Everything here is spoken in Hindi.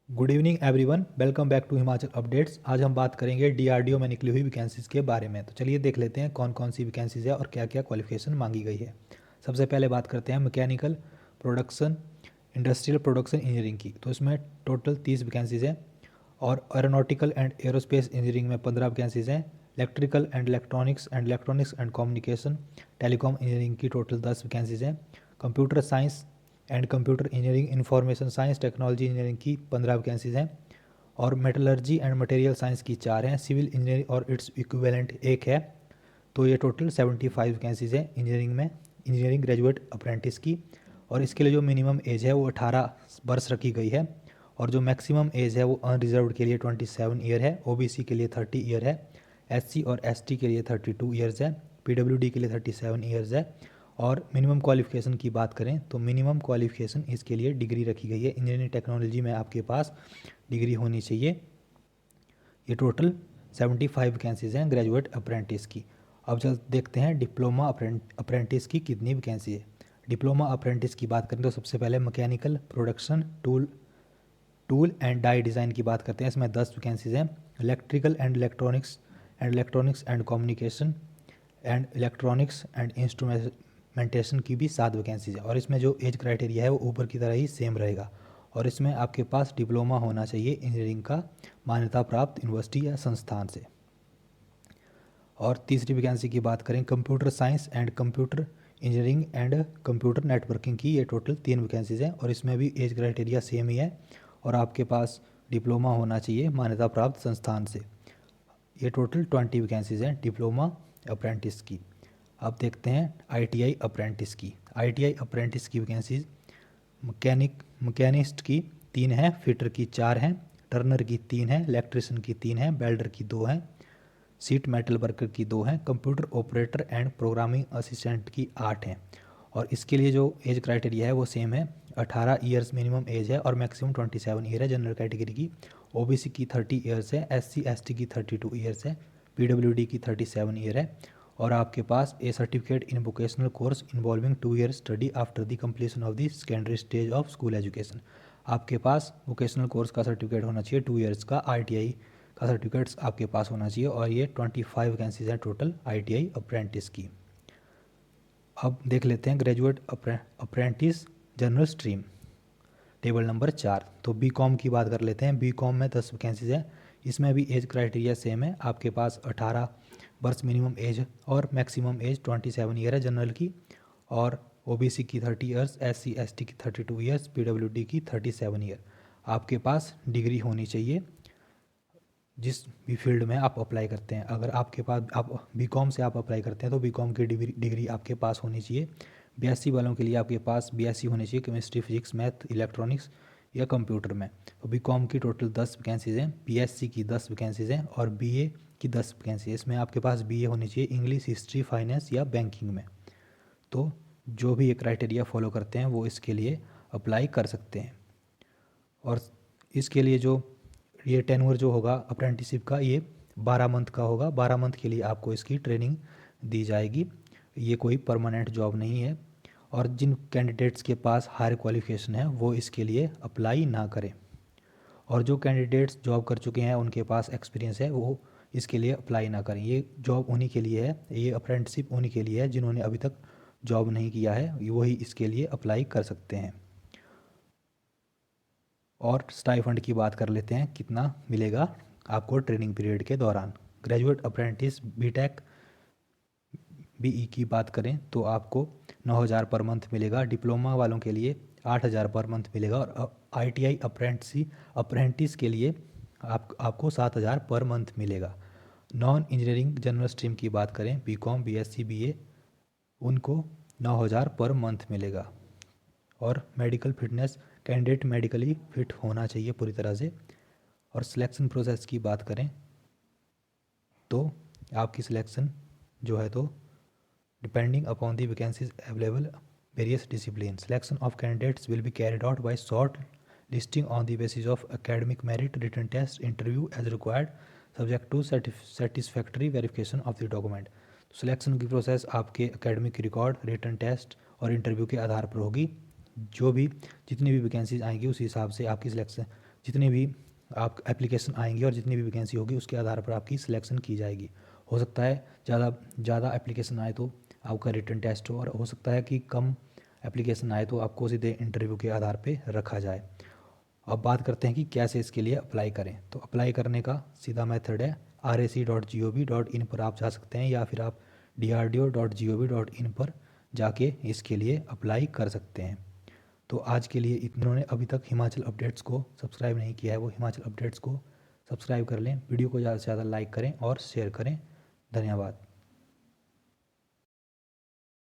Good evening everyone, welcome back to Himachal updates. आज हम बात करेंगे डीआरडीओ में निकली हुई वैकेंसीज़ के बारे में। तो चलिए देख लेते हैं कौन कौन सी वैकेंसीज़ है और क्या क्या क्वालिफिकेशन मांगी गई है। सबसे पहले बात करते हैं mechanical production industrial production engineering की। तो इसमें टोटल 30 वैकेंसीज़ हैं और एरोनॉटिकल एंड एरोस्पेस इंजीनियरिंग में 15 वैकेंसीज़ हैं। Electrical and electronics and communication telecom engineering की टोटल 10 वैकेंसीज़ हैं। Computer science and computer engineering information science technology engineering की 15 वैकेंसीज हैं और मेटलर्जी एंड मटेरियल साइंस की 4 हैं। सिविल इंजीनियरिंग और इट्स इक्विवेलेंट 1 है। तो ये टोटल 75 वैकेंसीज हैं इंजीनियरिंग में, इंजीनियरिंग ग्रेजुएट अप्रेंटिस की। और इसके लिए जो मिनिमम एज है वो 18 वर्ष रखी गई है और जो मैक्सिमम एज है वो अनरिजर्व्ड के लिए 27 ईयर है, ओबीसी के लिए 30 ईयर है, एससी और एसटी के लिए 32 ईयर्स है, पीडब्ल्यूडी के लिए 37 ईयर्स है। और मिनिमम क्वालिफिकेशन की बात करें तो मिनिमम क्वालिफिकेशन इसके लिए डिग्री रखी गई है। इंजीनियरिंग टेक्नोलॉजी में आपके पास डिग्री होनी चाहिए। ये टोटल 75 वैकेंसीज हैं ग्रेजुएट अप्रेंटिस की। अब जब देखते हैं डिप्लोमा अप्रेंटिस की कितनी वैकेंसी है। डिप्लोमा अप्रेंटिस की बात करें तो सबसे पहले mechanical production tool and die design की बात करते हैं। इसमें 10 वैकेंसीज हैं। Electrical and electronics and communication and electronics and instrumentation की भी 7 वैकेंसीज है। और इसमें जो एज क्राइटेरिया है वो ऊपर की तरह ही सेम रहेगा और इसमें आपके पास डिप्लोमा होना चाहिए इंजीनियरिंग का मान्यता प्राप्त यूनिवर्सिटी या संस्थान से। और तीसरी वैकेंसी की बात करें computer science and computer engineering and computer networking की, ये टोटल 3 वैकेंसीज हैं और इसमें भी एज क्राइटेरिया सेम ही है और आपके पास डिप्लोमा होना चाहिए मान्यता प्राप्त संस्थान से। ये टोटल 20 वैकेंसीज हैं डिप्लोमा अप्रेंटिस की। अब देखते हैं आईटीआई अप्रेंटिस की। आईटीआई अप्रेंटिस की वैकेंसीज मैकेनिस्ट की 3 हैं, फिटर की 4 हैं, टर्नर की 3 हैं, इलेक्ट्रिशियन की 3 हैं, बेल्डर की 2 हैं, सीट मेटल वर्कर की 2 हैं, computer operator and programming assistant की 8 हैं। और इसके लिए जो एज क्राइटेरिया है वो सेम है, 18 ईयर्स मिनिमम एज है और मैक्सिमम 27 ईयर है जनरल कैटेगरी की। ओबीसी की 30 ईयर्स है, एससी एसटी की 32 ईयर्स है, पीडब्ल्यूडी की 37 ईयर है। और आपके पास a certificate in vocational course involving 2 year study after the completion of the secondary stage of school education. आपके पास वोकेशनल कोर्स का सर्टिफिकेट होना चाहिए 2 ईयर्स का, आईटीआई का सर्टिफिकेट्स आपके पास होना चाहिए। और ये 25 वैकेंसीज हैं टोटल आईटीआई अप्रेंटिस की। अब देख लेते हैं graduate apprentice general stream table number 4। तो बीकॉम की बात कर लेते हैं। बीकॉम में 10 वैकेंसीज है। इसमें भी एज क्राइटेरिया सेम है, आपके पास 18 वर्ष मिनिमम एज और मैक्सिमम एज 27 ईयर है जनरल की। और ओबीसी की 30 ईयर्स, एससी एसटी की 32 ईयर्स, पीडब्ल्यूडी की 37 ईयर। आपके पास डिग्री होनी चाहिए जिस भी फील्ड में आप अप्लाई करते हैं। अगर आपके पास आप बीकॉम से आप अप्लाई करते हैं तो बीकॉम की डिग्री आपके पास होनी चाहिए। बीएससी वालों के लिए आपके पास बीएससी होनी चाहिए, केमिस्ट्री फिजिक्स मैथ इलेक्ट्रॉनिक्स या कंप्यूटर में। तो बीकॉम की टोटल 10 वैकेंसीज हैं, बीएससी की 10 वैकेंसीज हैं और बीए की 10 वैकेंसी है। इसमें आपके पास बीए होनी चाहिए इंग्लिश, हिस्ट्री, फाइनेंस या बैंकिंग में। तो जो भी ये क्राइटेरिया फॉलो करते हैं वो इसके लिए अप्लाई कर सकते हैं। और इसके लिए जो ये टेन्योर जो होगा अप्रेंटिसशिप का, ये 12 मंथ का होगा। 12 मंथ के लिए आपको इसकी ट्रेनिंग दी जाएगी। ये कोई परमानेंट जॉब नहीं है। और जिन कैंडिडेट्स के पास हायर क्वालिफिकेशन है वो इसके लिए अप्लाई ना करें। और जो कैंडिडेट्स जॉब कर चुके हैं उनके पास एक्सपीरियंस है वो इसके लिए अप्लाई ना करें। ये जॉब उन्हीं के लिए है, ये अप्रेंटिसशिप उन्हीं के लिए है जिन्होंने अभी तक जॉब नहीं किया है, वही इसके लिए अप्लाई कर सकते हैं। और स्टाइफंड की बात कर लेते हैं, कितना मिलेगा आपको ट्रेनिंग पीरियड के दौरान। ग्रेजुएट अप्रेंटिस बीटेक बीई की बात करें तो आपको 9,000 पर मंथ मिलेगा। डिप्लोमा वालों के लिए 8,000 पर मंथ मिलेगा और आईटीआई अप्रेंटिस के लिए आपको 7,000 पर मंथ मिलेगा। नॉन इंजीनियरिंग जनरल स्ट्रीम की बात करें, बीकॉम बीएससी बीए, उनको 9,000 पर मंथ मिलेगा। और medical fitness, candidate medically fit होना चाहिए पूरी तरह से। और सिलेक्शन प्रोसेस की बात करें तो आपकी सिलेक्शन जो है तो depending upon the vacancies available various discipline, selection of candidates will be carried out by short listing on the basis of academic merit, written test, interview as required, subject to satisfactory verification of the document. तो सिलेक्शन की प्रोसेस आपके एकेडमिक रिकॉर्ड, रिटन टेस्ट और इंटरव्यू के आधार पर होगी। जो भी जितनी भी वैकेंसीज आएंगी उस हिसाब से आपकी जितनी भी आप एप्लीकेशन आएंगी और जितनी भी वैकेंसी होगी उसके आधार पर आपकी सिलेक्शन की जाएगी। हो सकता है ज़्यादा एप्लीकेशन आए तो आपका रिटन टेस्ट हो, और हो सकता है कि कम एप्लीकेशन आए तो आपको सीधे इंटरव्यू के आधार पे रखा जाए। अब बात करते हैं कि कैसे इसके लिए अप्लाई करें। तो अप्लाई करने का सीधा मेथड है RAC.gov.in पर आप जा सकते हैं, या फिर आप DRDO.gov.in पर जाके इसके लिए अप्लाई कर सकते हैं। तो आज के लिए इन्होंने अभी तक हिमाचल अपडेट्स को सब्सक्राइब नहीं किया है वो हिमाचल अपडेट्स को सब्सक्राइब कर लें, वीडियो को ज़्यादा से ज़्यादा लाइक करें और शेयर करें। धन्यवाद।